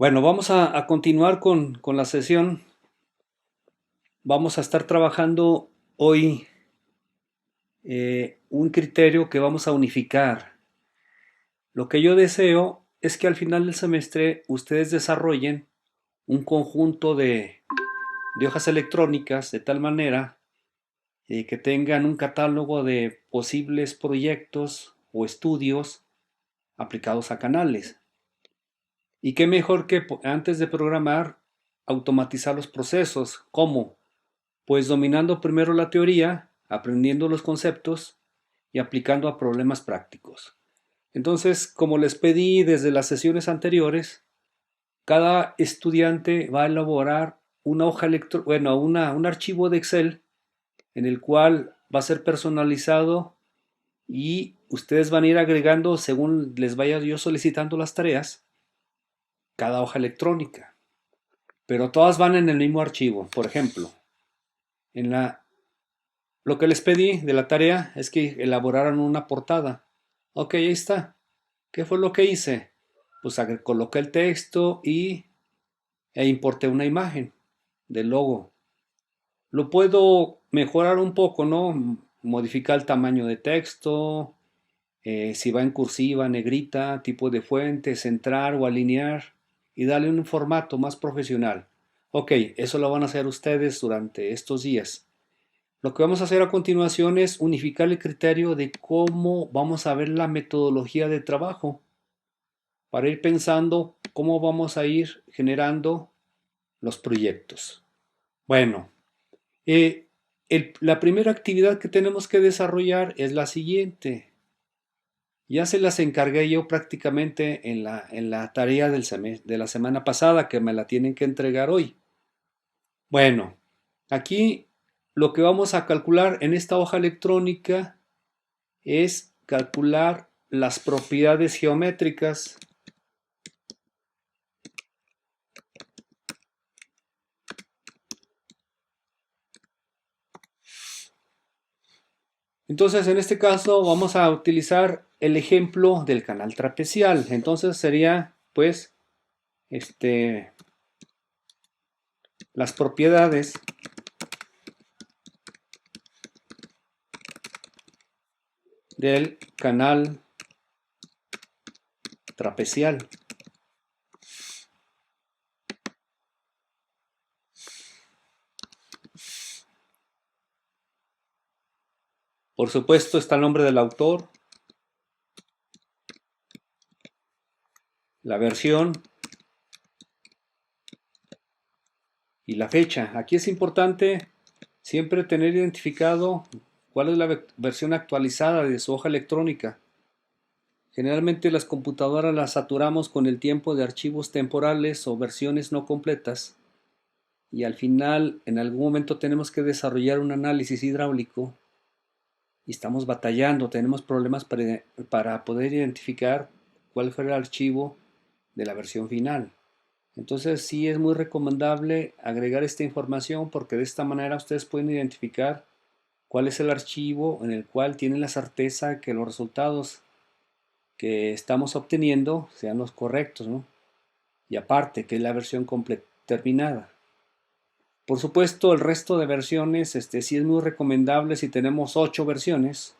Bueno, vamos a continuar con la sesión. Vamos a estar trabajando hoy un criterio que vamos a unificar. Lo que yo deseo es que al final del semestre ustedes desarrollen un conjunto de hojas electrónicas de tal manera que tengan un catálogo de posibles proyectos o estudios aplicados a canales. Y qué mejor que antes de programar, automatizar los procesos. ¿Cómo? Pues dominando primero la teoría, aprendiendo los conceptos y aplicando a problemas prácticos. Entonces, como les pedí desde las sesiones anteriores, cada estudiante va a elaborar una hoja un archivo de Excel en el cual va a ser personalizado y ustedes van a ir agregando según les vaya yo solicitando las tareas cada hoja electrónica, pero todas van en el mismo archivo. Por ejemplo, en la lo que les pedí de la tarea es que elaboraran una portada. Ok, ahí está. ¿Qué fue lo que hice? Pues coloqué el texto e importé una imagen del logo. Lo puedo mejorar un poco, ¿no? Modificar el tamaño de texto, si va en cursiva, negrita, tipo de fuente, centrar o alinear y darle un formato más profesional. Ok, eso lo van a hacer ustedes durante estos días. Lo que vamos a hacer a continuación es unificar el criterio de cómo vamos a ver la metodología de trabajo para ir pensando cómo vamos a ir generando los proyectos. Bueno, la primera actividad que tenemos que desarrollar es la siguiente. Ya se las encargué yo prácticamente en la tarea de la semana pasada que me la tienen que entregar hoy. Bueno, aquí lo que vamos a calcular en esta hoja electrónica es calcular las propiedades geométricas. Entonces, en este caso vamos a utilizar el ejemplo del canal trapezial. Entonces sería, pues, las propiedades del canal trapezial. Por supuesto está el nombre del autor, la versión y la fecha. Aquí es importante siempre tener identificado cuál es la versión actualizada de su hoja electrónica. Generalmente las computadoras las saturamos con el tiempo de archivos temporales o versiones no completas y al final en algún momento tenemos que desarrollar un análisis hidráulico y estamos batallando, tenemos problemas para poder identificar cuál fue el archivo de la versión final. Entonces sí es muy recomendable agregar esta información porque de esta manera ustedes pueden identificar cuál es el archivo en el cual tienen la certeza que los resultados que estamos obteniendo sean los correctos, ¿no? Y aparte que es la versión terminada. Por supuesto, el resto de versiones, sí es muy recomendable si tenemos 8 versiones,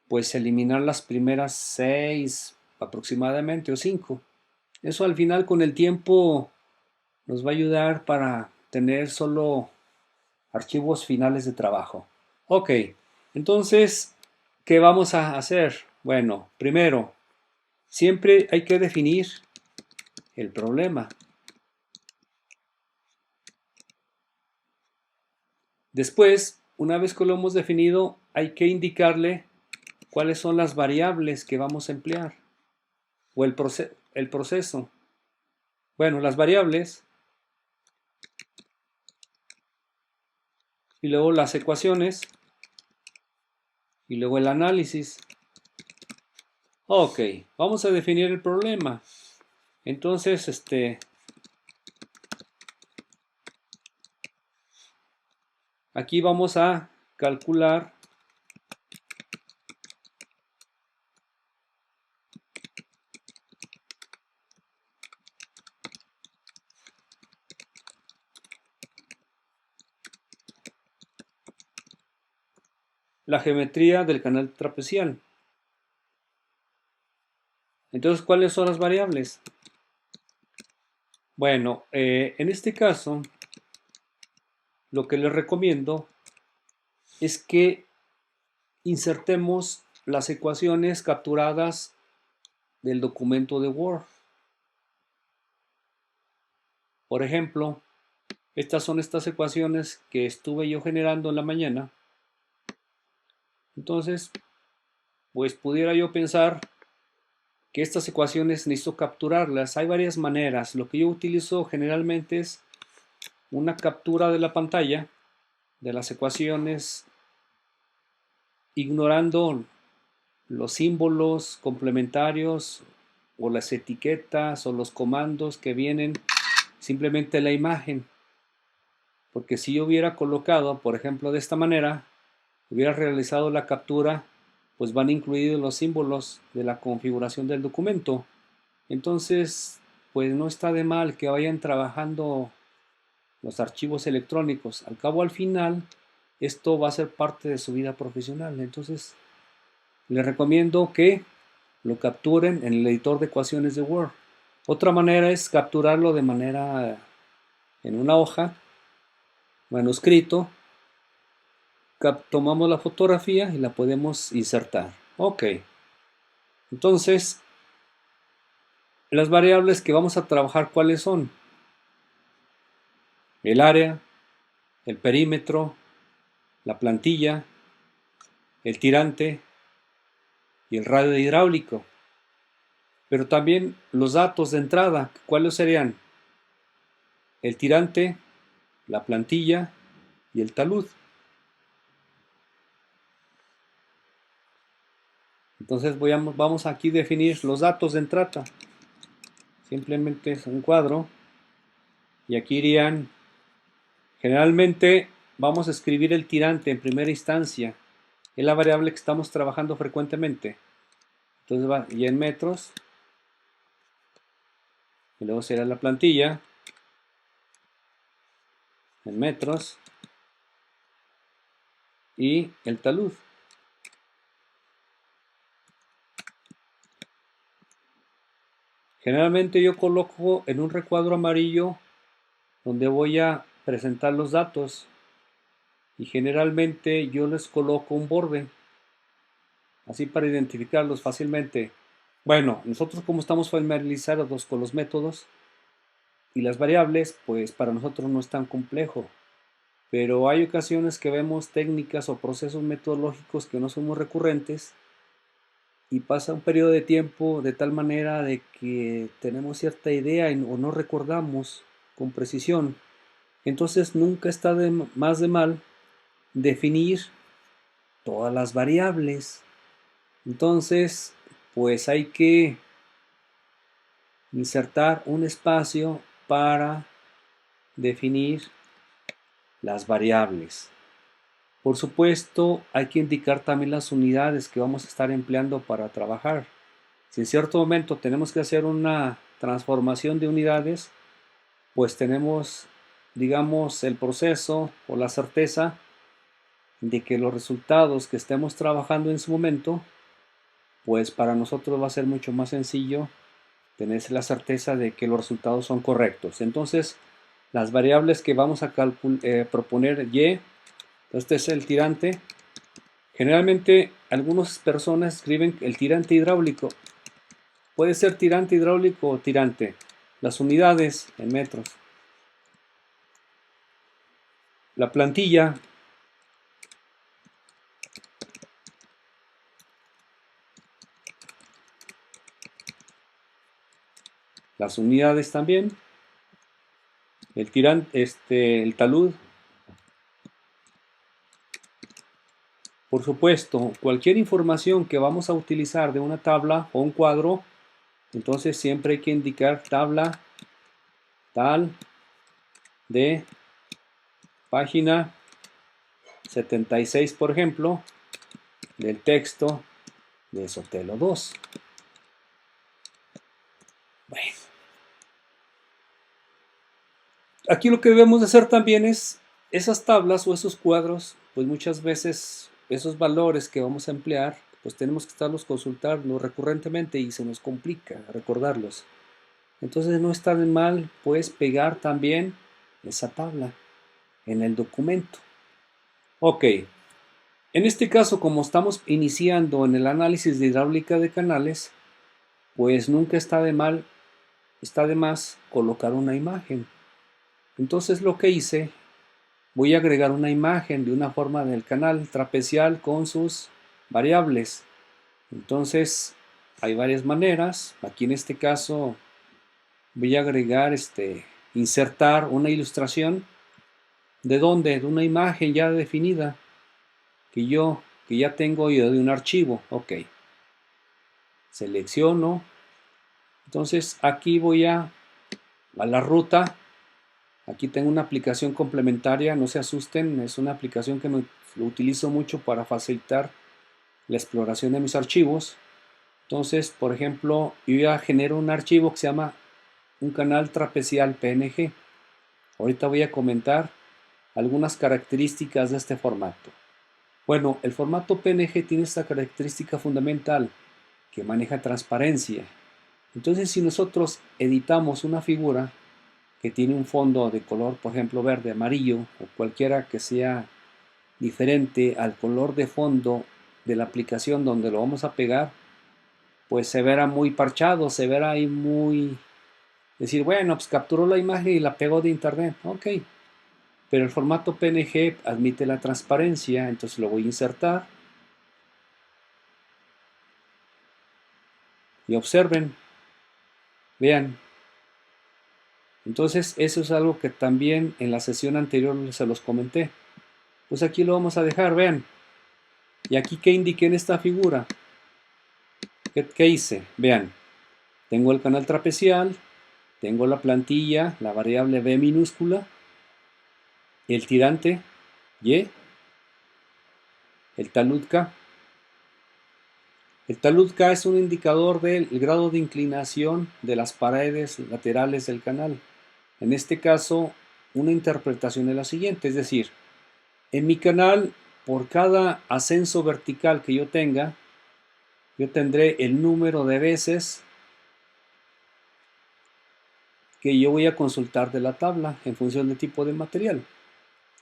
pues eliminar las primeras 6 aproximadamente o 5. Eso al final con el tiempo nos va a ayudar para tener solo archivos finales de trabajo. Ok, entonces, ¿qué vamos a hacer? Bueno, primero, siempre hay que definir el problema. Después, una vez que lo hemos definido, hay que indicarle cuáles son las variables que vamos a emplear o el proceso. Bueno, las variables y luego las ecuaciones y luego el análisis. Ok, vamos a definir el problema. Entonces, aquí vamos a calcular la geometría del canal trapezial. Entonces, ¿cuáles son las variables? Bueno, en este caso, lo que les recomiendo es que insertemos las ecuaciones capturadas del documento de Word. Por ejemplo, estas son estas ecuaciones que estuve yo generando en la mañana. Entonces, pues pudiera yo pensar que estas ecuaciones necesito capturarlas. Hay varias maneras. Lo que yo utilizo generalmente es una captura de la pantalla de las ecuaciones, ignorando los símbolos complementarios o las etiquetas o los comandos que vienen simplemente en la imagen. Porque si yo hubiera colocado, por ejemplo, de esta manera, hubiera realizado la captura, pues van incluidos los símbolos de la configuración del documento. Entonces, pues no está de mal que vayan trabajando los archivos electrónicos. Al cabo, al final, esto va a ser parte de su vida profesional. Entonces, les recomiendo que lo capturen en el editor de ecuaciones de Word. Otra manera es capturarlo de manera en una hoja, manuscrito. Tomamos la fotografía y la podemos insertar. Ok. Entonces, las variables que vamos a trabajar, ¿cuáles son? El área, el perímetro, la plantilla, el tirante y el radio hidráulico. Pero también los datos de entrada, ¿cuáles serían? El tirante, la plantilla y el talud. Entonces vamos aquí a definir los datos de entrada. Simplemente es un cuadro y aquí irían, generalmente vamos a escribir el tirante en primera instancia. Es la variable que estamos trabajando frecuentemente. Entonces va y en metros. Y luego será la plantilla en metros y el talud. Generalmente yo coloco en un recuadro amarillo donde voy a presentar los datos y generalmente yo les coloco un borde así para identificarlos fácilmente. Bueno, nosotros como estamos familiarizados con los métodos y las variables, pues para nosotros no es tan complejo. Pero hay ocasiones que vemos técnicas o procesos metodológicos que no son muy recurrentes y pasa un periodo de tiempo de tal manera de que tenemos cierta idea o no recordamos con precisión. Entonces nunca está más de mal definir todas las variables. Entonces, pues hay que insertar un espacio para definir las variables. Por supuesto, hay que indicar también las unidades que vamos a estar empleando para trabajar. Si en cierto momento tenemos que hacer una transformación de unidades, pues tenemos, digamos, el proceso o la certeza de que los resultados que estemos trabajando en su momento, pues para nosotros va a ser mucho más sencillo tener la certeza de que los resultados son correctos. Entonces, las variables que vamos a proponer y, este es el tirante. Generalmente, algunas personas escriben el tirante hidráulico. Puede ser tirante hidráulico o tirante. Las unidades en metros. La plantilla. Las unidades también. El tirante, el talud. Por supuesto, cualquier información que vamos a utilizar de una tabla o un cuadro, entonces siempre hay que indicar tabla tal de página 76, por ejemplo, del texto de Sotelo 2. Bueno, aquí lo que debemos de hacer también es esas tablas o esos cuadros, pues muchas veces esos valores que vamos a emplear, pues tenemos que estarlos consultando recurrentemente y se nos complica recordarlos. Entonces no está de mal, pues, pegar también esa tabla en el documento. Ok, en este caso, como estamos iniciando en el análisis de hidráulica de canales, pues nunca está de más colocar una imagen. Entonces lo que hice, voy a agregar una imagen de una forma del canal trapecial con sus variables. Entonces hay varias maneras. Aquí en este caso voy a agregar, insertar una ilustración. ¿De dónde? De una imagen ya definida que ya tengo yo de un archivo. Ok. Selecciono. Entonces aquí voy a la ruta. Aquí tengo una aplicación complementaria, no se asusten, es una aplicación que lo utilizo mucho para facilitar la exploración de mis archivos. Entonces, por ejemplo, yo ya genero un archivo que se llama un canal trapecial PNG. Ahorita voy a comentar algunas características de este formato. Bueno, el formato PNG tiene esta característica fundamental que maneja transparencia. Entonces, si nosotros editamos una figura que tiene un fondo de color, por ejemplo, verde, amarillo o cualquiera que sea diferente al color de fondo de la aplicación donde lo vamos a pegar, pues se verá muy parchado, se verá ahí muy... Decir, bueno, pues capturó la imagen y la pegó de internet, ok. Pero el formato PNG admite la transparencia, entonces lo voy a insertar. Y observen, vean. Entonces eso es algo que también en la sesión anterior se los comenté. Pues aquí lo vamos a dejar, vean. Y aquí que indiqué en esta figura. ¿Qué hice? Vean. Tengo el canal trapecial, tengo la plantilla, la variable B minúscula, el tirante Y, el talud K. El talud K es un indicador del grado de inclinación de las paredes laterales del canal. En este caso, una interpretación es la siguiente, es decir, en mi canal, por cada ascenso vertical que yo tenga, yo tendré el número de veces que yo voy a consultar de la tabla en función del tipo de material.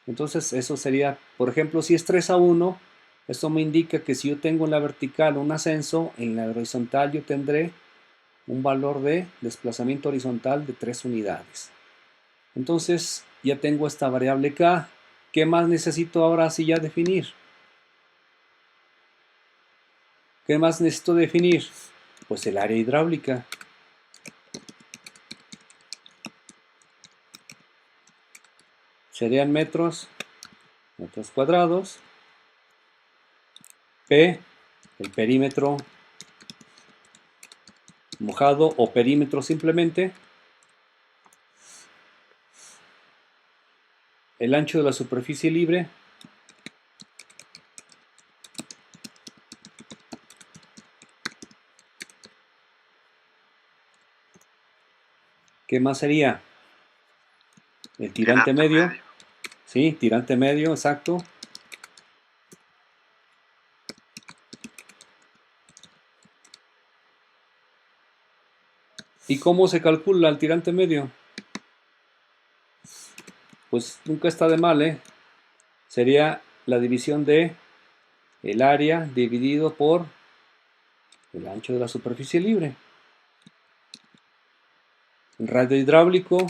Entonces eso sería, por ejemplo, si es 3:1, esto me indica que si yo tengo en la vertical un ascenso, en la horizontal yo tendré un valor de desplazamiento horizontal de 3 unidades. Entonces ya tengo esta variable K. ¿Qué más necesito ahora sí ya definir? ¿Qué más necesito definir? Pues el área hidráulica. Serían metros cuadrados. P, el perímetro mojado o perímetro simplemente. El ancho de la superficie libre. ¿Qué más sería? El tirante medio. Sí, tirante medio, exacto. ¿Y cómo se calcula el tirante medio? Pues nunca está de mal, ¿eh? Sería la división de el área dividido por el ancho de la superficie libre. El radio hidráulico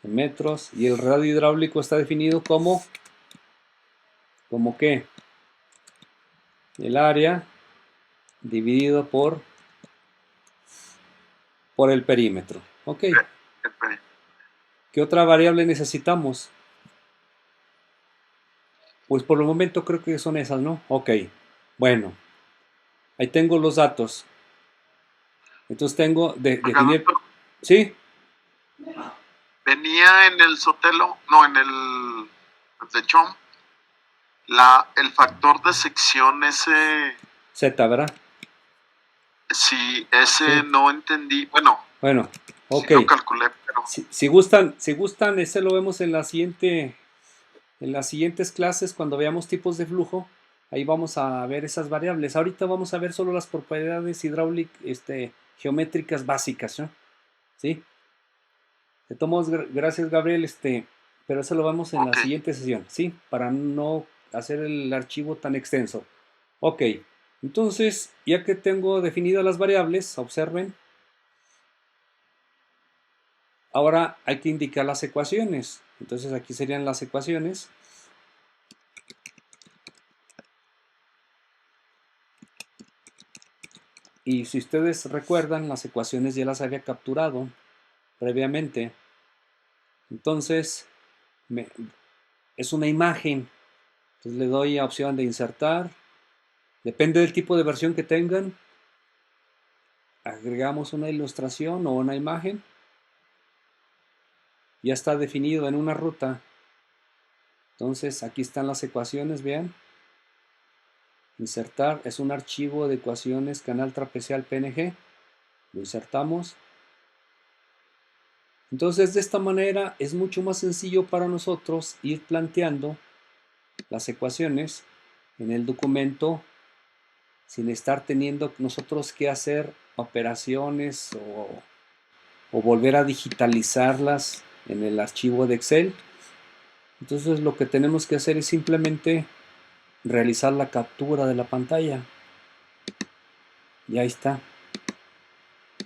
en metros y el radio hidráulico está definido como ¿qué? El área dividido por el perímetro. Ok. ¿Qué otra variable necesitamos? Pues por el momento creo que son esas, ¿no? Ok. Bueno, ahí tengo los datos. Entonces tengo definir. ¿Sí? Venía en el Sotelo, no, en el de Chom, el factor de sección ese. Z, ¿verdad? Sí, ese Sí. no entendí. Bueno, ok. sí lo calculé, pero claro. Si gustan, ese lo vemos en en las siguientes clases cuando veamos tipos de flujo. Ahí vamos a ver esas variables. Ahorita vamos a ver solo las propiedades hidráulicas, geométricas básicas, ¿no? ¿Sí? De todos modos, gracias Gabriel, pero eso lo vamos en la Ok, siguiente sesión, ¿sí? Para no hacer el archivo tan extenso. Ok, entonces, ya que tengo definidas las variables, observen, ahora hay que indicar las ecuaciones. Entonces aquí serían las ecuaciones. Y si ustedes recuerdan, las ecuaciones ya las había capturado previamente. Entonces, es una imagen. Entonces le doy a opción de insertar. Depende del tipo de versión que tengan. Agregamos una ilustración o una imagen. Ya está definido en una ruta. Entonces aquí están las ecuaciones, vean. Insertar es un archivo de ecuaciones canal trapezial PNG. Lo insertamos. Entonces de esta manera es mucho más sencillo para nosotros ir planteando las ecuaciones en el documento sin estar teniendo nosotros que hacer operaciones o volver a digitalizarlas en el archivo de Excel. Entonces lo que tenemos que hacer es simplemente realizar la captura de la pantalla. Y ahí está.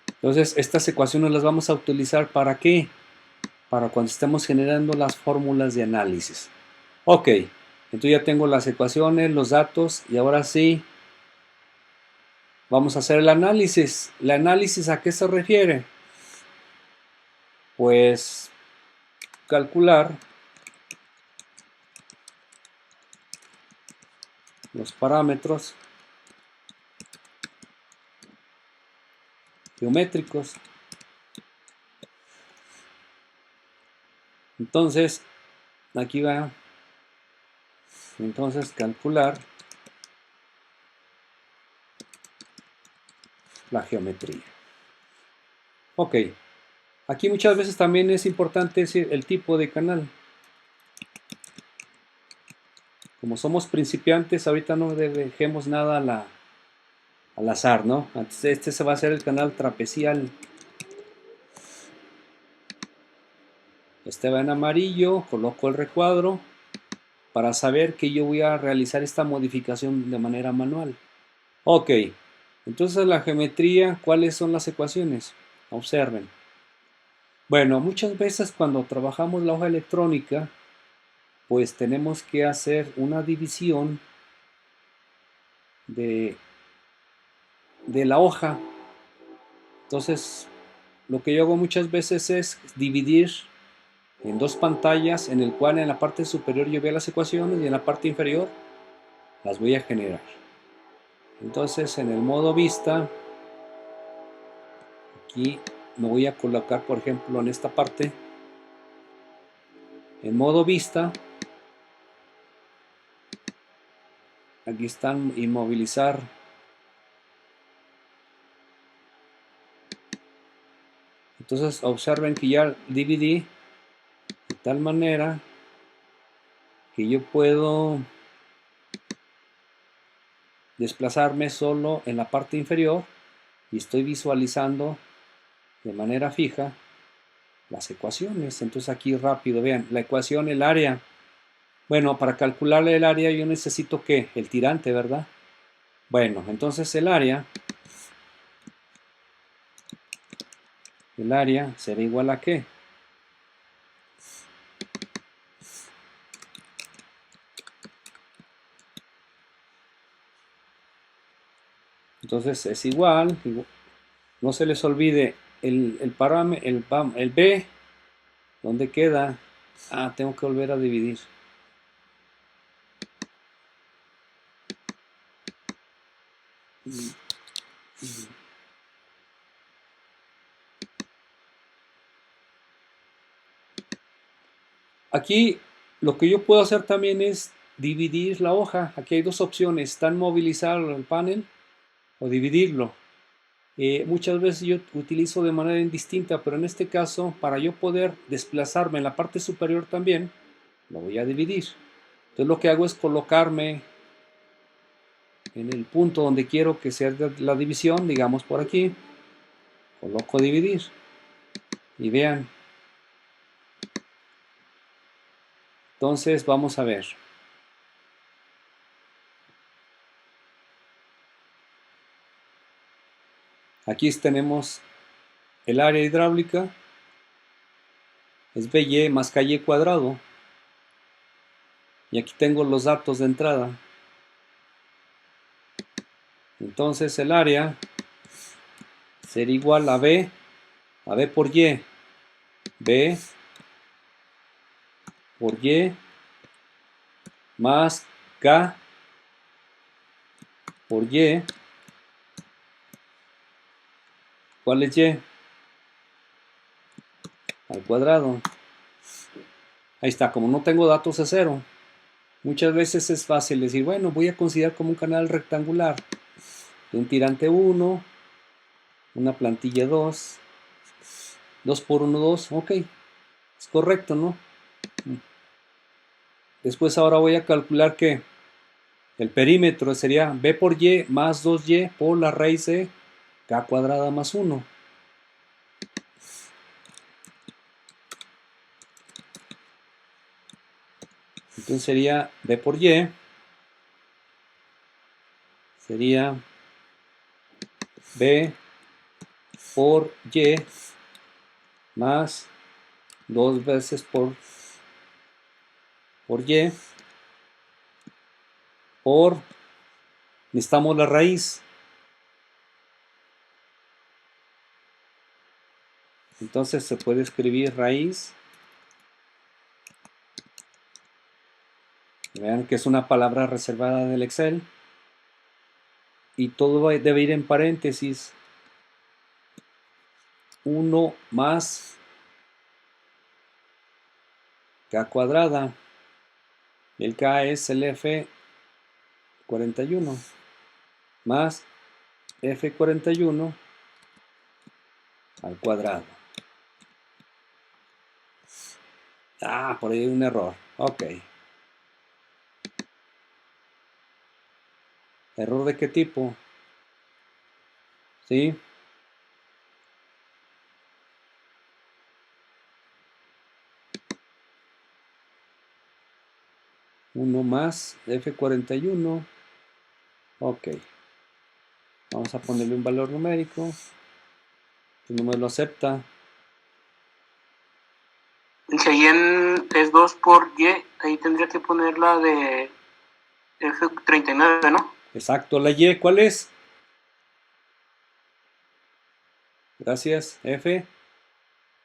Entonces estas ecuaciones las vamos a utilizar ¿para qué? Para cuando estemos generando las fórmulas de análisis. Ok, entonces ya tengo las ecuaciones, los datos y ahora sí vamos a hacer el análisis. ¿El análisis a qué se refiere? Pues calcular los parámetros geométricos. Entonces, aquí va. Entonces, calcular la geometría. Ok, aquí muchas veces también es importante decir el tipo de canal. Como somos principiantes, ahorita no dejemos nada al azar, ¿no? Este se va a ser el canal trapezial. Este va en amarillo, coloco el recuadro para saber que yo voy a realizar esta modificación de manera manual. Ok, entonces la geometría, ¿cuáles son las ecuaciones? Observen. Bueno, muchas veces cuando trabajamos la hoja electrónica, pues tenemos que hacer una división de la hoja. Entonces, lo que yo hago muchas veces es dividir en dos pantallas, en el cual en la parte superior yo veo las ecuaciones y en la parte inferior las voy a generar. Entonces, en el modo vista, aquí me voy a colocar, por ejemplo, en esta parte, en modo vista. Aquí están inmovilizar. Entonces observen que ya dividí de tal manera que yo puedo desplazarme solo en la parte inferior y estoy visualizando de manera fija las ecuaciones. Entonces aquí rápido, vean, la ecuación, el área. Bueno, para calcularle el área yo necesito ¿qué? El tirante, ¿verdad? Bueno, entonces el área será igual a ¿qué? Entonces es igual, no se les olvide el parámetro, el B, ¿dónde queda? Ah, tengo que volver a dividir. Aquí lo que yo puedo hacer también es dividir la hoja. Aquí hay dos opciones, están movilizar el panel o dividirlo. Muchas veces yo utilizo de manera indistinta, pero en este caso, para yo poder desplazarme en la parte superior también, lo voy a dividir. Entonces lo que hago es colocarme en el punto donde quiero que sea la división, digamos por aquí, coloco dividir y vean. Entonces vamos a ver. Aquí tenemos el área hidráulica, es BY más KY cuadrado. Y aquí tengo los datos de entrada. Entonces el área será igual a B por Y. B por Y más K por Y. ¿Cuál es Y? Al cuadrado. Ahí está, como no tengo datos de cero. Muchas veces es fácil decir, bueno, voy a considerar como un canal rectangular. De un tirante 1, una plantilla 2, 2 por 1, 2, ok. Es correcto, ¿no? Después ahora voy a calcular que el perímetro sería B por Y más 2Y por la raíz de K cuadrada más 1. Entonces sería B por Y, sería B por Y más 2 veces por Y por, necesitamos la raíz. Entonces se puede escribir raíz. Vean que es una palabra reservada del Excel. Y todo debe ir en paréntesis. 1 más K cuadrada. El K es el F41 más F41 al cuadrado. Ah, por ahí hay un error. Ok. ¿Error de qué tipo? ¿Sí? Uno más F41. Ok. Vamos a ponerle un valor numérico. No me lo acepta. Si ahí es 2 por Y, ahí tendría que poner la de F39, ¿no? Exacto, la Y, ¿cuál es? Gracias, F39.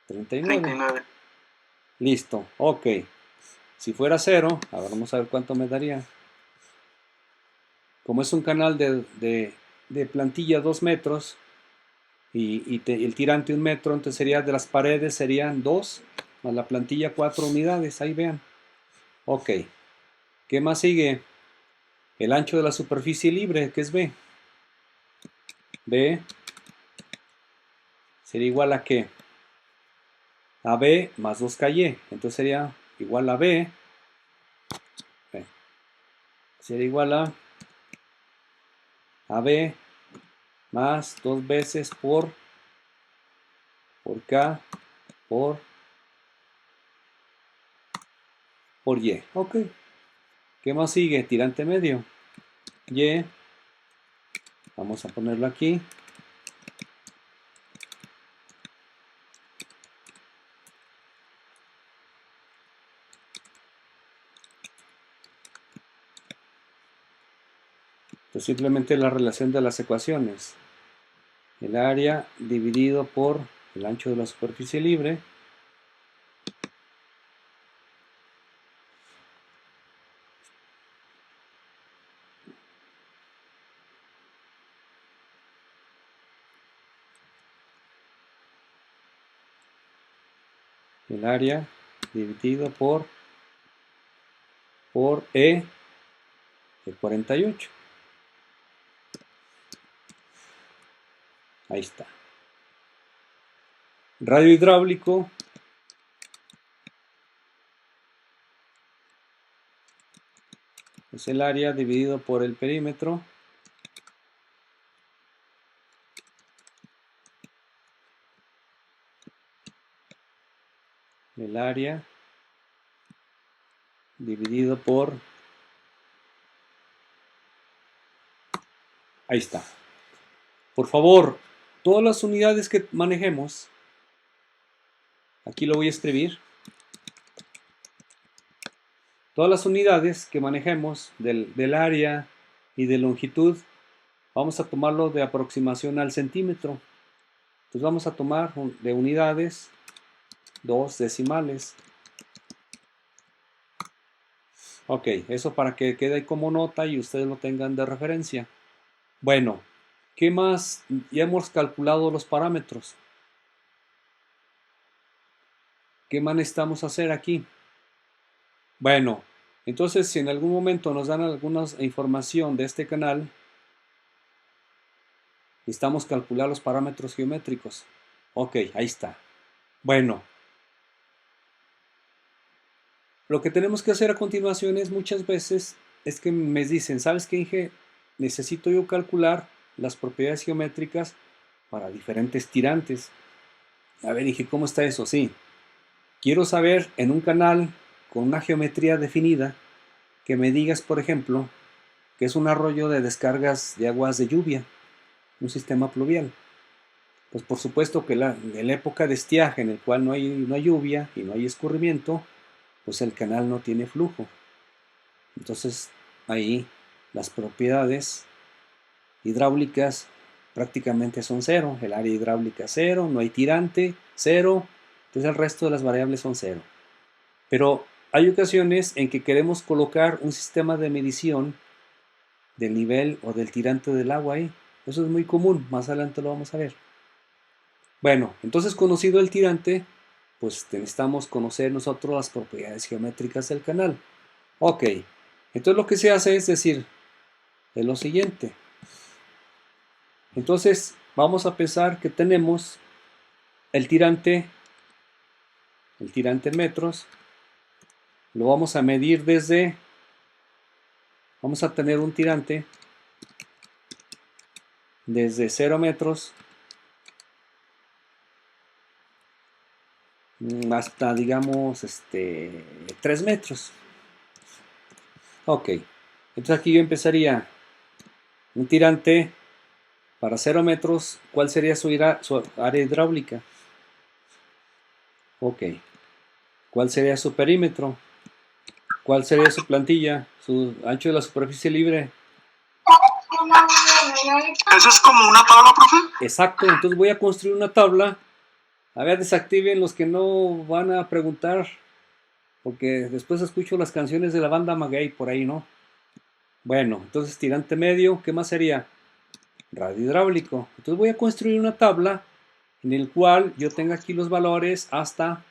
39. Listo, ok. Si fuera 0, ahora vamos a ver cuánto me daría. Como es un canal de plantilla 2 metros y el tirante 1 metro, entonces sería de las paredes serían 2 más la plantilla 4 unidades, ahí vean. Ok, ¿qué más sigue? El ancho de la superficie libre, que es B. B sería igual a ¿qué? A B más 2KY. Entonces sería igual a B. Sería igual a B más 2 veces por K por Y. Ok. ¿Qué más sigue? Tirante medio. Y. Vamos a ponerlo aquí. Pues simplemente la relación de las ecuaciones. El área dividido por el ancho de la superficie libre. El área dividido por E de 48. Ahí está. Radio hidráulico. Es el área dividido por el perímetro. El área dividido por... Ahí está. Por favor, todas las unidades que manejemos, aquí lo voy a escribir. Todas las unidades que manejemos del área y de longitud, vamos a tomarlo de aproximación al centímetro. Entonces vamos a tomar de unidades 2 decimales. Ok, eso para que quede ahí como nota y ustedes lo tengan de referencia. Bueno, ¿qué más? Ya hemos calculado los parámetros. ¿Qué más necesitamos hacer aquí? Bueno, entonces si en algún momento nos dan alguna información de este canal, necesitamos calcular los parámetros geométricos. Ok, ahí está. Bueno, lo que tenemos que hacer a continuación es muchas veces es que me dicen, ¿sabes qué, Inge? Necesito yo calcular las propiedades geométricas para diferentes tirantes. A ver, Inge, ¿cómo está eso? Sí. Quiero saber en un canal con una geometría definida que me digas, por ejemplo, que es un arroyo de descargas de aguas de lluvia, un sistema pluvial. Pues por supuesto que en la época de estiaje en el cual no hay lluvia y no hay escurrimiento, pues el canal no tiene flujo. Entonces ahí las propiedades hidráulicas prácticamente son cero. El área hidráulica cero, no hay tirante, cero. Entonces el resto de las variables son cero. Pero hay ocasiones en que queremos colocar un sistema de medición del nivel o del tirante del agua ahí. Eso es muy común, más adelante lo vamos a ver. Bueno, entonces conocido el tirante, pues necesitamos conocer nosotros las propiedades geométricas del canal. Ok, entonces lo que se hace es decir, es lo siguiente. Entonces vamos a pensar que tenemos el tirante en metros, lo vamos a medir desde, vamos a tener un tirante desde 0 metros hasta, digamos, 3 metros. Ok, entonces aquí yo empezaría un tirante para 0 metros. ¿Cuál sería su área hidráulica? Ok, ¿cuál sería su perímetro? ¿Cuál sería su plantilla? Su ancho de la superficie libre. ¿Eso es como una tabla, profe? Exacto, entonces voy a construir una tabla. A ver, desactiven los que no van a preguntar, porque después escucho las canciones de la banda Maguey por ahí, ¿no? Bueno, entonces tirante medio, ¿qué más sería? Radio hidráulico. Entonces voy a construir una tabla en el cual yo tenga aquí los valores hasta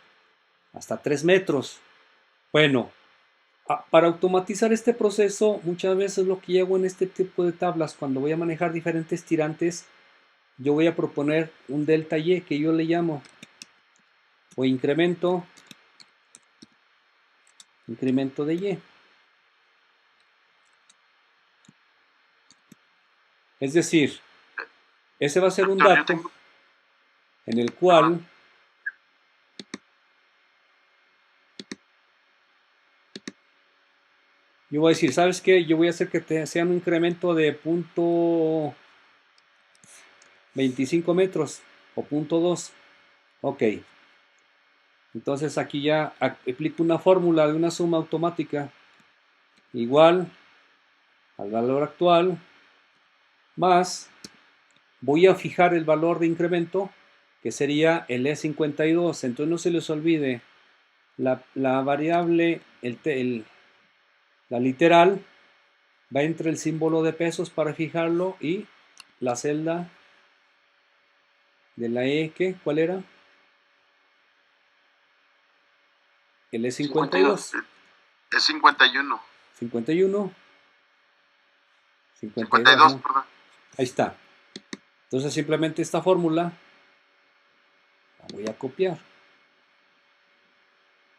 3 metros. Bueno, para automatizar este proceso, muchas veces lo que hago en este tipo de tablas, cuando voy a manejar diferentes tirantes, yo voy a proponer un delta Y que yo le llamo, o incremento de Y. Es decir, ese va a ser un dato en el cual yo voy a decir, ¿sabes qué? Yo voy a hacer que sea un incremento de 0.25 metros o 0.2. Ok. Entonces aquí ya aplico una fórmula de una suma automática igual al valor actual más, voy a fijar el valor de incremento que sería el E52. Entonces no se les olvide la variable, la literal va entre el símbolo de pesos para fijarlo y la celda de la E, ¿cuál era? El E52. Es 51. 51. 52, ¿no? perdón. Ahí está. Entonces simplemente esta fórmula la voy a copiar.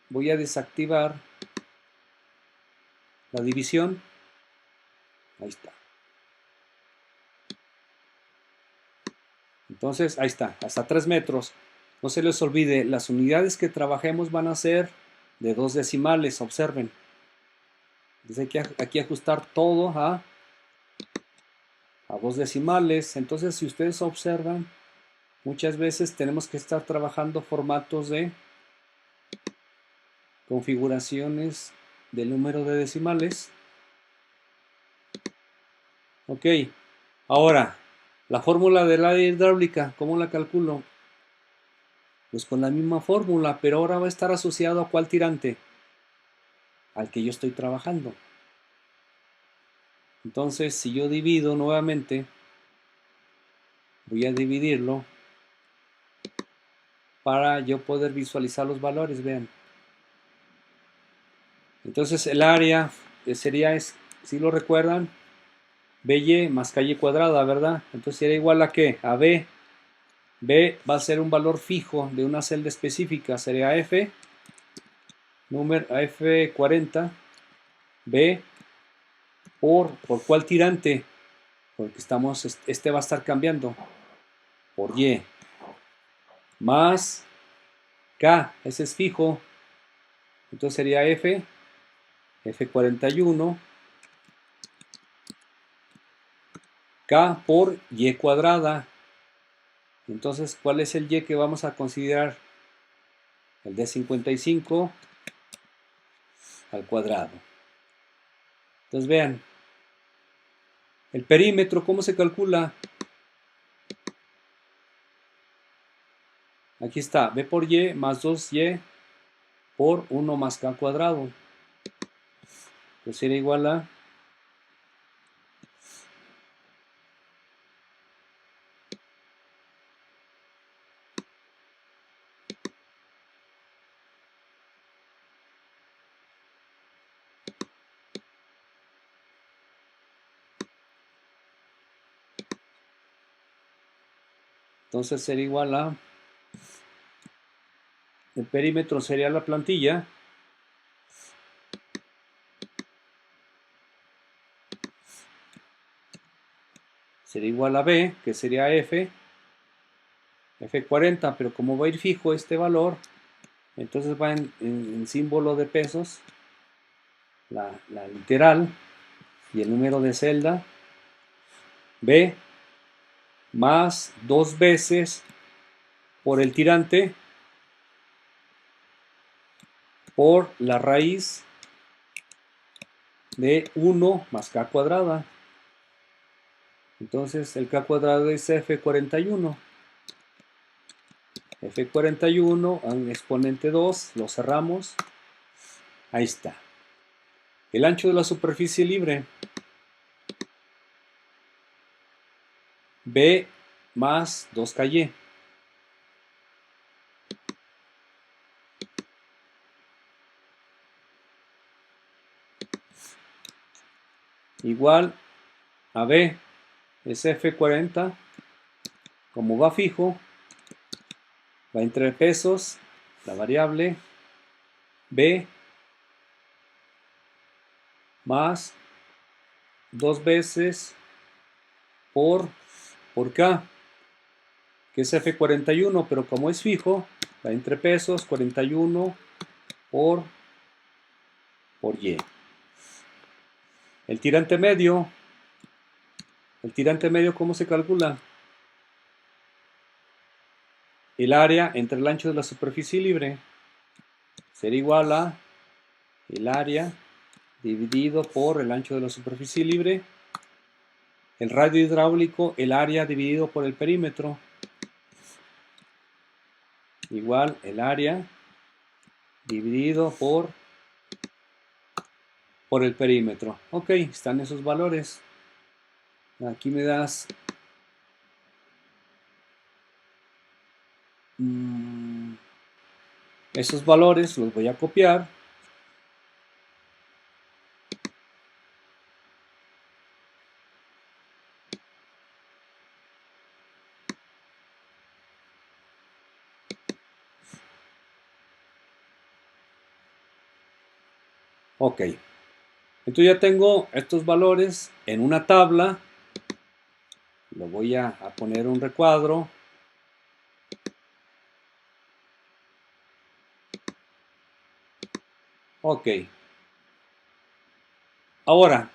Voy a desactivar la división. Ahí está. Entonces, ahí está, hasta 3 metros. No se les olvide, las unidades que trabajemos van a ser de 2 decimales, observen. Entonces hay que aquí ajustar todo a 2 decimales. Entonces, si ustedes observan, muchas veces tenemos que estar trabajando formatos de configuraciones del número de decimales. Ok, ahora, la fórmula del área hidráulica, ¿cómo la calculo? Pues con la misma fórmula, pero ahora va a estar asociado a ¿cuál tirante? Al que yo estoy trabajando. Entonces, si yo divido nuevamente, voy a dividirlo para yo poder visualizar los valores, vean. Entonces, el área sería, si lo recuerdan, BY más calle cuadrada, ¿verdad? Entonces, sería igual a ¿qué? A B. B va a ser un valor fijo de una celda específica, sería F, número F40, B, ¿por cuál tirante? Porque este va a estar cambiando, por Y, más K, ese es fijo, entonces sería F41, K por Y cuadrada. Entonces, ¿cuál es el Y que vamos a considerar? El de 55 al cuadrado. Entonces, vean, el perímetro, ¿cómo se calcula? Aquí está, B por Y más 2Y por 1 más K cuadrado. Pues sería igual a entonces sería igual a, el perímetro sería la plantilla, sería igual a B, que sería F40, pero como va a ir fijo este valor, entonces va en símbolo de pesos, la literal y el número de celda, B, más 2 veces por el tirante por la raíz de 1 más K cuadrada. Entonces el K cuadrado es F41. F41 a un exponente 2, lo cerramos. Ahí está. El ancho de la superficie libre. B más 2KY. Igual a B es F40. Como va fijo, va entre pesos, la variable B más 2 veces por K, que es F41, pero como es fijo, va entre pesos, 41 por Y. El tirante medio, ¿cómo se calcula? El área entre el ancho de la superficie libre será igual a el área dividido por el ancho de la superficie libre. El radio hidráulico, el área dividido por el perímetro, igual el área dividido por el perímetro. Ok, están esos valores. Aquí me das esos valores, los voy a copiar. Ok. Entonces ya tengo estos valores en una tabla. Lo voy a poner un recuadro. Ok. Ahora,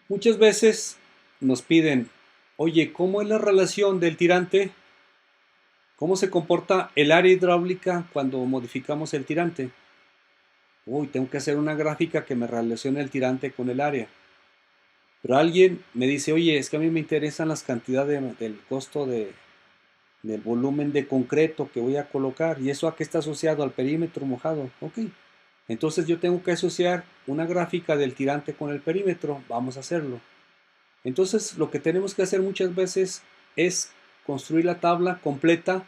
muchas veces nos piden, oye, ¿cómo es la relación del tirante? ¿Cómo se comporta el área hidráulica cuando modificamos el tirante? Uy, tengo que hacer una gráfica que me relacione el tirante con el área. Pero alguien me dice, oye, es que a mí me interesan las cantidades del costo del volumen de concreto que voy a colocar. ¿Y eso a qué está asociado? Al perímetro mojado. Ok. Entonces yo tengo que asociar una gráfica del tirante con el perímetro. Vamos a hacerlo. Entonces lo que tenemos que hacer muchas veces es construir la tabla completa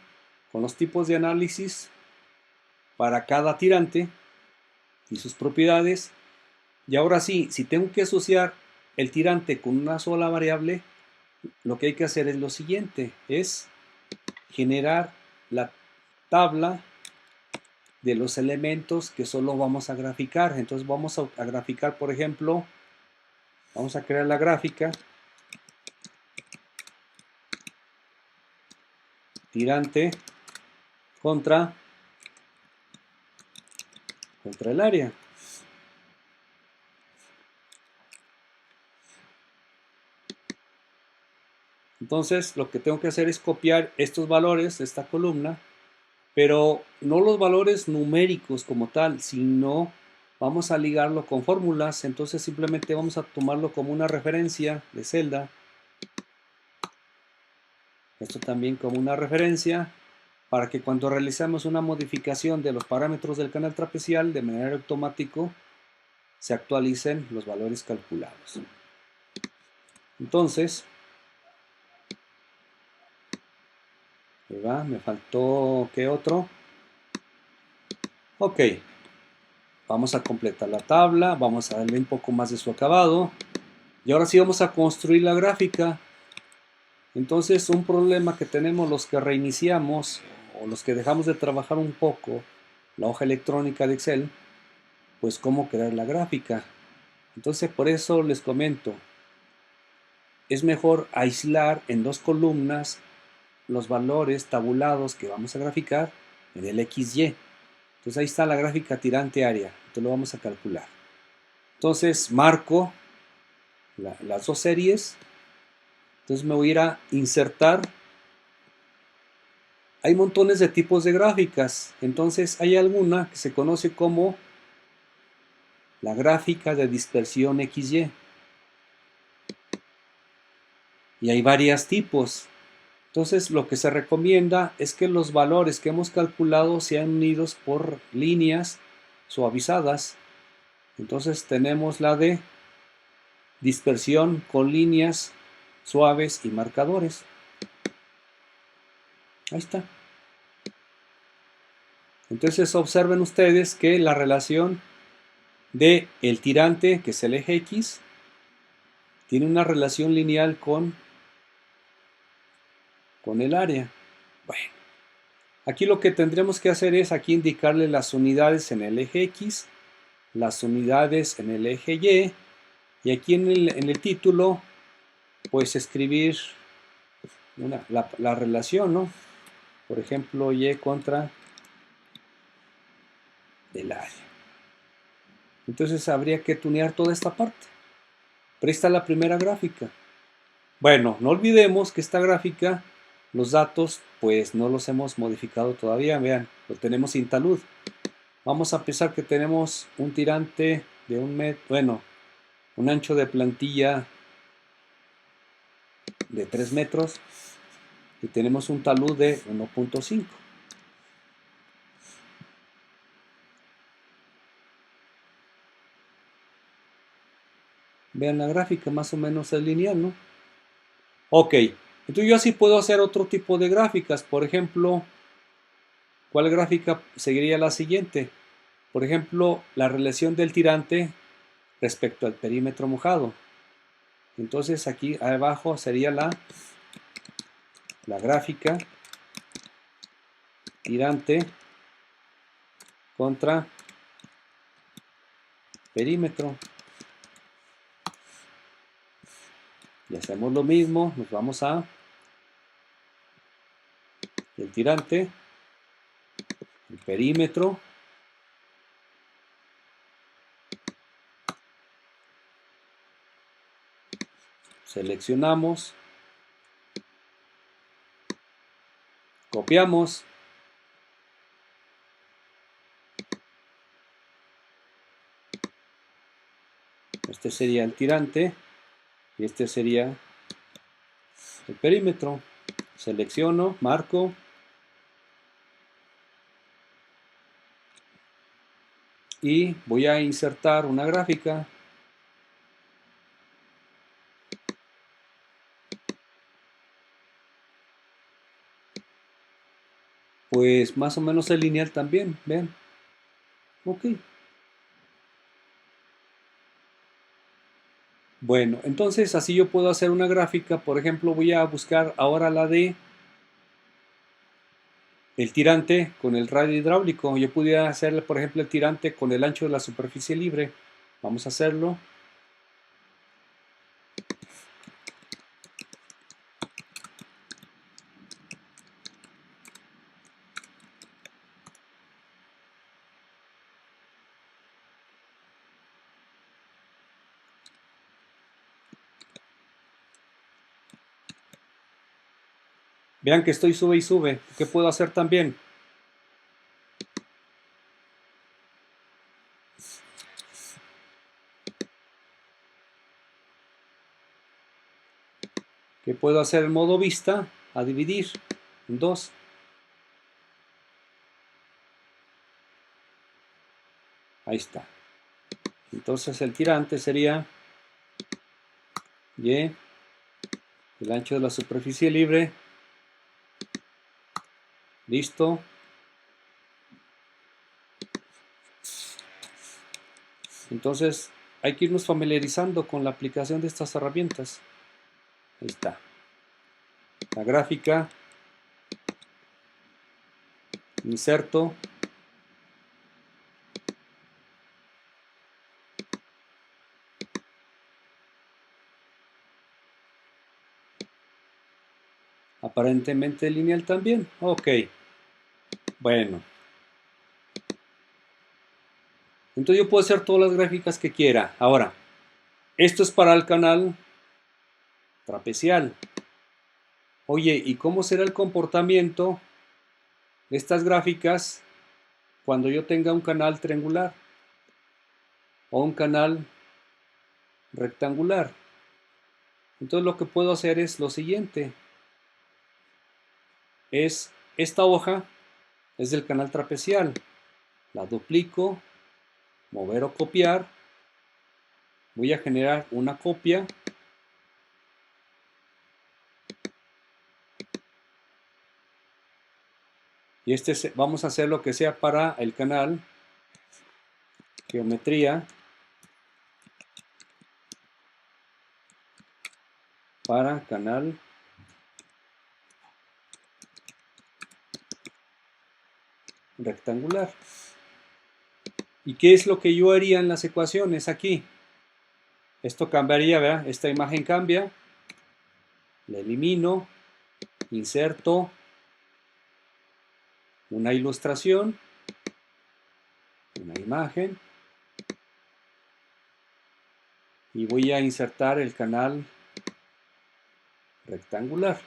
con los tipos de análisis para cada tirante y sus propiedades. Y ahora sí, si tengo que asociar el tirante con una sola variable, lo que hay que hacer es lo siguiente, es generar la tabla de los elementos que solo vamos a graficar. Entonces vamos a graficar, por ejemplo, vamos a crear la gráfica tirante contra el área. Entonces lo que tengo que hacer es copiar estos valores de esta columna, pero no los valores numéricos como tal, sino vamos a ligarlo con fórmulas. Entonces simplemente vamos a tomarlo como una referencia de celda. Esto también como una referencia para que cuando realizamos una modificación de los parámetros del canal trapezial de manera automática se actualicen los valores calculados. Entonces, ahí va, me faltó, ¿qué otro? Ok, vamos a completar la tabla, vamos a darle un poco más de su acabado y ahora sí vamos a construir la gráfica. Entonces, un problema que tenemos los que reiniciamos o los que dejamos de trabajar un poco la hoja electrónica de Excel, pues cómo crear la gráfica. Entonces, por eso les comento, es mejor aislar en dos columnas los valores tabulados que vamos a graficar en el XY. Entonces ahí está la gráfica tirante área. Entonces lo vamos a calcular. Entonces marco las dos series. Entonces me voy a ir a insertar. Hay montones de tipos de gráficas. Entonces hay alguna que se conoce como la gráfica de dispersión XY. Y hay varios tipos. Entonces lo que se recomienda es que los valores que hemos calculado sean unidos por líneas suavizadas. Entonces tenemos la de dispersión con líneas suaves y marcadores. Ahí está. Entonces observen ustedes que la relación de el tirante, que es el eje X, tiene una relación lineal con el área. Bueno, aquí lo que tendremos que hacer es aquí indicarle las unidades en el eje X, las unidades en el eje y aquí en el título pues escribir la relación, ¿no? Por ejemplo, Y contra el área. Entonces habría que tunear toda esta parte. Pero ahí está la primera gráfica. Bueno, no olvidemos que esta gráfica, los datos, pues no los hemos modificado todavía. Vean, lo tenemos sin talud. Vamos a pensar que tenemos un tirante de 1 metro, bueno, un ancho de plantilla de 3 metros y tenemos un talud de 1.5. Vean la gráfica, más o menos es lineal, ¿no? Ok, entonces yo así puedo hacer otro tipo de gráficas. Por ejemplo, ¿cuál gráfica seguiría la siguiente? Por ejemplo, la relación del tirante respecto al perímetro mojado. Entonces aquí abajo sería la gráfica tirante contra perímetro. Y hacemos lo mismo, nos vamos a el tirante, el perímetro, seleccionamos, copiamos, este sería el tirante y este sería el perímetro. Selecciono, marco y voy a insertar una gráfica. Pues más o menos es lineal también, vean. Ok. Bueno, entonces así yo puedo hacer una gráfica. Por ejemplo, voy a buscar ahora la de el tirante con el radio hidráulico. Yo pudiera hacerle, por ejemplo, el tirante con el ancho de la superficie libre. Vamos a hacerlo. Vean que estoy sube y sube. ¿Qué puedo hacer también? ¿Qué puedo hacer en modo vista? A dividir en dos. Ahí está. Entonces el tirante sería Y, el ancho de la superficie libre. Listo. Entonces hay que irnos familiarizando con la aplicación de estas herramientas. Ahí está. La gráfica. Inserto. Aparentemente lineal también. Ok. Bueno. Entonces yo puedo hacer todas las gráficas que quiera. Ahora, esto es para el canal trapecial. Oye, ¿y cómo será el comportamiento de estas gráficas cuando yo tenga un canal triangular o un canal rectangular? Entonces lo que puedo hacer es lo siguiente. Es esta hoja es del canal trapecial. La duplico, mover o copiar. Voy a generar una copia. Y vamos a hacer lo que sea para el canal. Geometría. Para canal rectangular. ¿Y qué es lo que yo haría en las ecuaciones aquí? Esto cambiaría, ¿verdad? Esta imagen cambia. La elimino. Inserto una ilustración. Una imagen. Y voy a insertar el canal rectangular.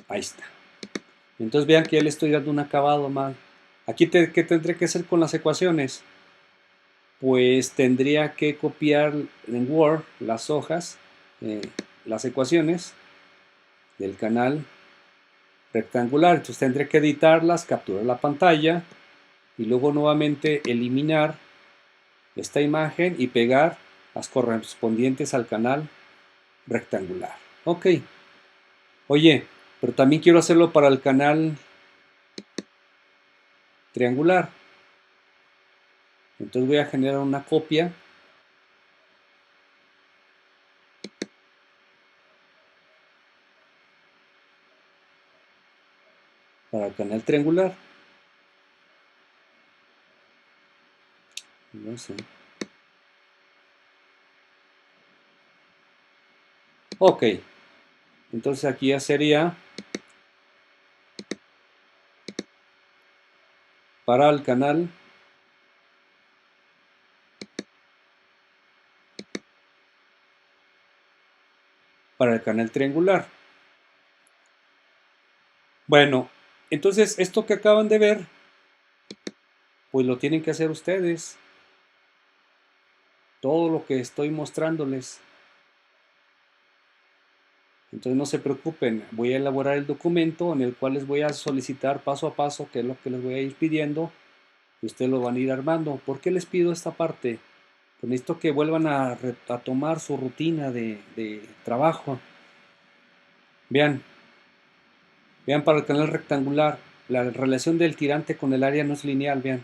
Ahí está. Entonces vean que ya le estoy dando un acabado más. Aquí, ¿qué tendré que hacer con las ecuaciones? Pues tendría que copiar en Word las hojas, las ecuaciones del canal rectangular. Entonces tendré que editarlas, capturar la pantalla y luego nuevamente eliminar esta imagen y pegar las correspondientes al canal rectangular. Ok. Oye, pero también quiero hacerlo para el canal triangular. Entonces voy a generar una copia para el canal triangular. No sé. Ok. Entonces aquí ya sería para el canal triangular. Bueno, entonces esto que acaban de ver, pues lo tienen que hacer ustedes. Todo lo que estoy mostrándoles. Entonces no se preocupen, voy a elaborar el documento en el cual les voy a solicitar paso a paso qué es lo que les voy a ir pidiendo y ustedes lo van a ir armando. ¿Por qué les pido esta parte? Pues necesito que vuelvan a tomar su rutina de trabajo. Vean, vean para el canal rectangular, la relación del tirante con el área no es lineal, vean.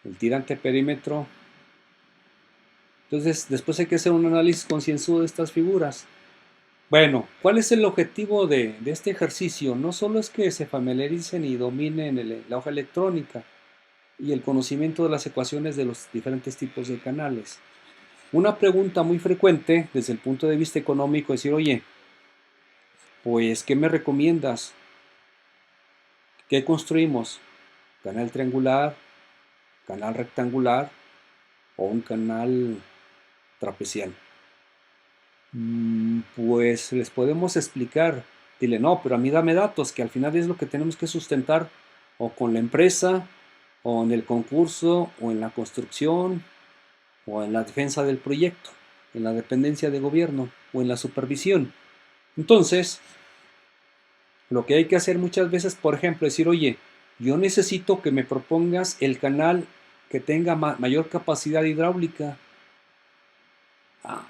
El tirante perímetro. Entonces, después hay que hacer un análisis concienzudo de estas figuras. Bueno, ¿cuál es el objetivo de este ejercicio? No solo es que se familiaricen y dominen la hoja electrónica y el conocimiento de las ecuaciones de los diferentes tipos de canales. Una pregunta muy frecuente desde el punto de vista económico es decir, oye, pues, ¿qué me recomiendas? ¿Qué construimos? ¿Canal triangular, canal rectangular o un canal trapecial? Pues les podemos explicar. Dile, no, pero a mí dame datos, que al final es lo que tenemos que sustentar o con la empresa, o en el concurso, o en la construcción, o en la defensa del proyecto, en la dependencia de gobierno, o en la supervisión. Entonces, lo que hay que hacer muchas veces, por ejemplo, es decir, oye, yo necesito que me propongas el canal que tenga mayor capacidad hidráulica.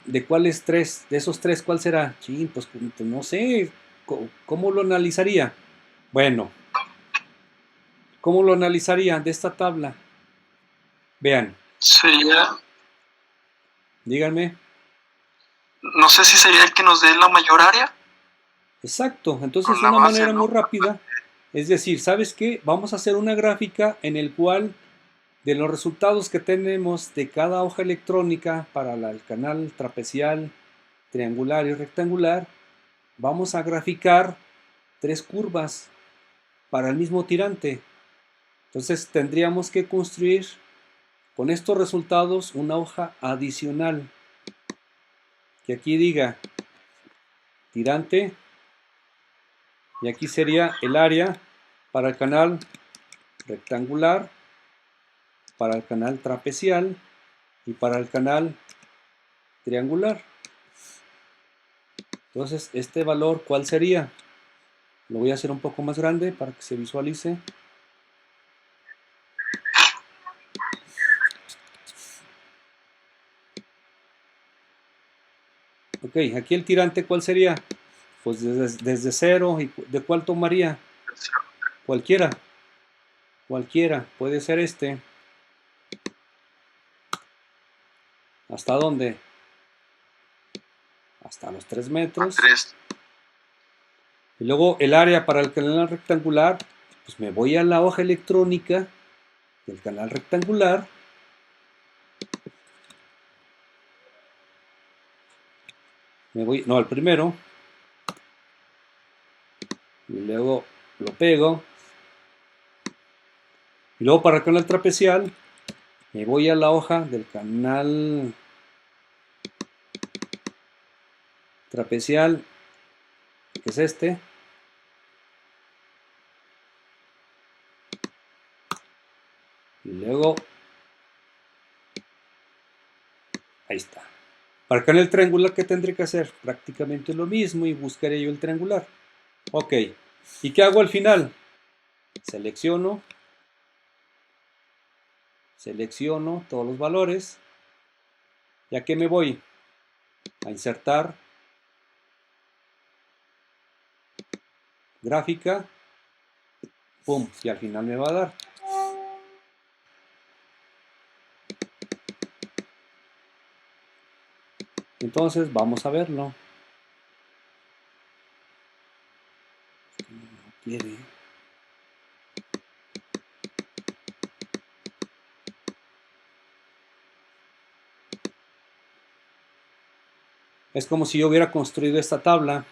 ¿De cuáles tres? De esos tres, ¿cuál será? Sí, pues no sé. ¿Cómo lo analizaría? Bueno, ¿cómo lo analizaría de esta tabla? Vean, Sería, díganme. no sé si sería el que nos dé la mayor área. Exacto, entonces Con la una base, manera ¿no? muy rápida es decir, ¿sabes qué? Vamos a hacer una gráfica en el cual de los resultados que tenemos de cada hoja electrónica para el canal trapecial, triangular y rectangular, vamos a graficar tres curvas para el mismo tirante. Entonces tendríamos que construir con estos resultados una hoja adicional que aquí diga tirante y aquí sería el área para el canal rectangular, para el canal trapecial y para el canal triangular. Entonces, este valor, ¿cuál sería? Lo voy a hacer un poco más grande para que se visualice. Ok, aquí el tirante, ¿cuál sería? Pues desde cero. ¿Y de cuál tomaría? Cualquiera. Cualquiera. Puede ser este. ¿Hasta dónde? Hasta los 3 metros. 3. Y luego el área para el canal rectangular, pues me voy a la hoja electrónica del canal rectangular. Me voy, no, al primero. Y luego lo pego. Y luego para el canal trapecial, me voy a la hoja del canal trapecial, que es este. Y luego, ahí está. Para el canal triangular, ¿qué tendré que hacer? Prácticamente lo mismo y buscaré yo el triangular. Ok. ¿Y qué hago al final? Selecciono todos los valores. ¿Y a qué me voy? A insertar gráfica. Pum. Y al final me va a dar. Entonces, vamos a verlo. No quiere. Es como si yo hubiera construido esta tabla.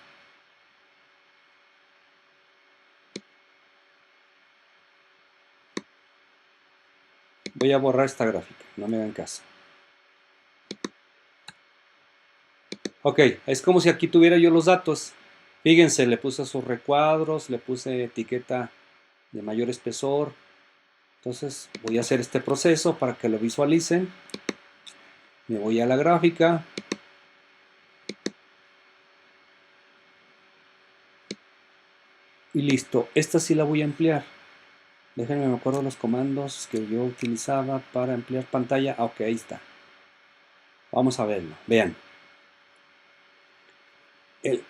Voy a borrar esta gráfica, no me hagan caso. Ok, es como si aquí tuviera yo los datos. Fíjense, le puse sus recuadros, le puse etiqueta de mayor espesor. Entonces voy a hacer este proceso para que lo visualicen. Me voy a la gráfica. Y listo, esta sí la voy a ampliar. Déjenme me acuerdo los comandos que yo utilizaba para ampliar pantalla. Ah, ok, ahí está. Vamos a verlo. Vean.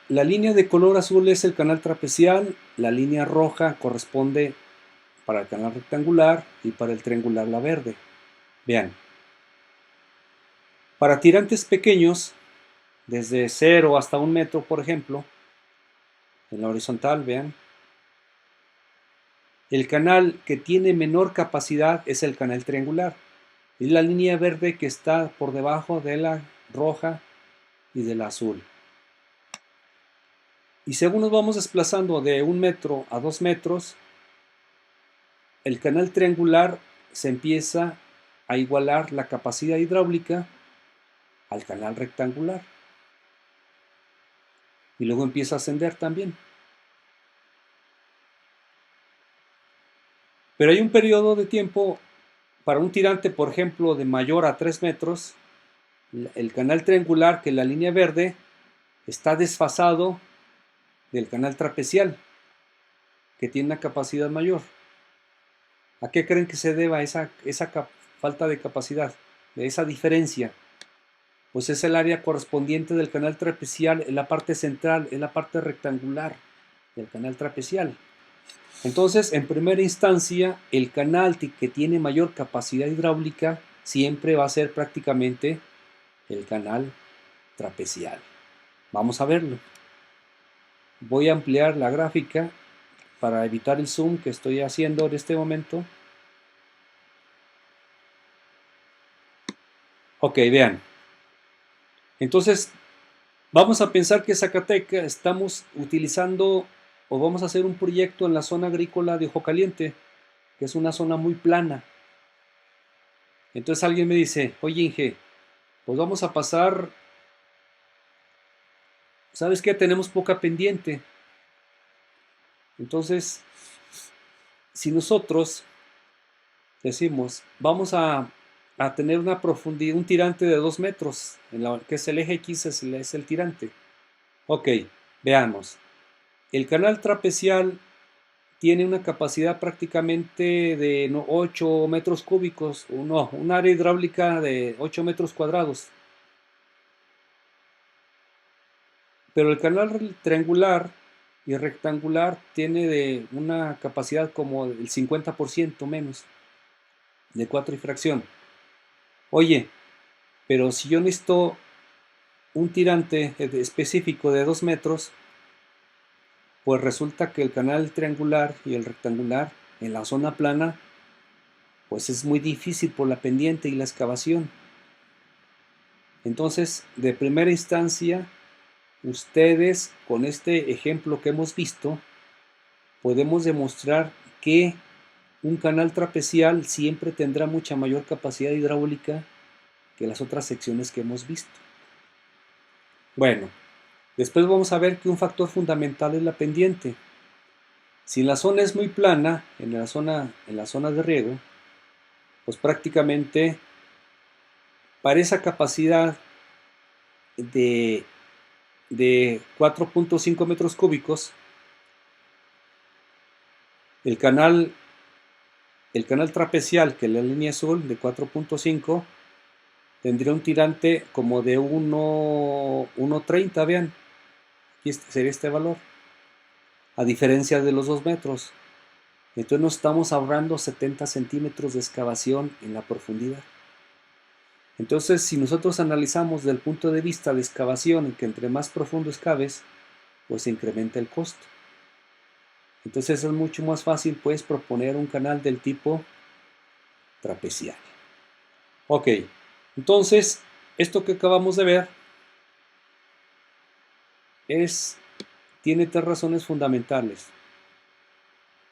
La línea de color azul es el canal trapecial. La línea roja corresponde para el canal rectangular y para el triangular la verde. Vean. Para tirantes pequeños, desde 0 hasta 1 metro, por ejemplo, en la horizontal, vean. El canal que tiene menor capacidad es el canal triangular. Es la línea verde que está por debajo de la roja y de la azul. Y según nos vamos desplazando de 1 metro a 2 metros, el canal triangular se empieza a igualar la capacidad hidráulica al canal rectangular. Y luego empieza a ascender también. Pero hay un periodo de tiempo para un tirante, por ejemplo, de mayor a 3 metros, el canal triangular, que es la línea verde, está desfasado del canal trapecial, que tiene una capacidad mayor. ¿A qué creen que se deba esa falta de capacidad, de esa diferencia? Pues es el área correspondiente del canal trapecial, en la parte central, en la parte rectangular del canal trapecial. Entonces, en primera instancia, el canal que tiene mayor capacidad hidráulica siempre va a ser prácticamente el canal trapecial. Vamos a verlo. Voy a ampliar la gráfica para evitar el zoom que estoy haciendo en este momento. Ok, vean. Entonces, vamos a pensar que Zacatecas estamos utilizando o vamos a hacer un proyecto en la zona agrícola de Ojo Caliente, que es una zona muy plana. Entonces alguien me dice, oye Inge, pues vamos a pasar, ¿sabes qué? Tenemos poca pendiente. Entonces, si nosotros decimos, vamos a tener una profundidad, un tirante de 2 metros, que es el eje X, es el tirante. Ok, veamos. El canal trapecial tiene una capacidad prácticamente de 8 metros cúbicos, no, un área hidráulica de 8 metros cuadrados. Pero el canal triangular y rectangular tiene de una capacidad como el 50% menos, de 4 y fracción. Oye, pero si yo necesito un tirante específico de 2 metros, pues resulta que el canal triangular y el rectangular en la zona plana, pues es muy difícil por la pendiente y la excavación. Entonces, de primera instancia, ustedes con este ejemplo que hemos visto, podemos demostrar que un canal trapecial siempre tendrá mucha mayor capacidad hidráulica que las otras secciones que hemos visto. Bueno, después vamos a ver que un factor fundamental es la pendiente. Si la zona es muy plana, en la zona de riego, pues prácticamente para esa capacidad de 4.5 metros cúbicos, el canal trapecial, que es la línea azul de 4.5, tendría un tirante como de 1.30, vean, aquí sería este valor, a diferencia de los 2 metros. Entonces nos estamos ahorrando 70 centímetros de excavación en la profundidad. Entonces, si nosotros analizamos desde el punto de vista de excavación, que entre más profundo excaves, pues se incrementa el costo. Entonces es mucho más fácil, pues, proponer un canal del tipo trapecial. Ok, entonces, esto que acabamos de ver tiene tres razones fundamentales.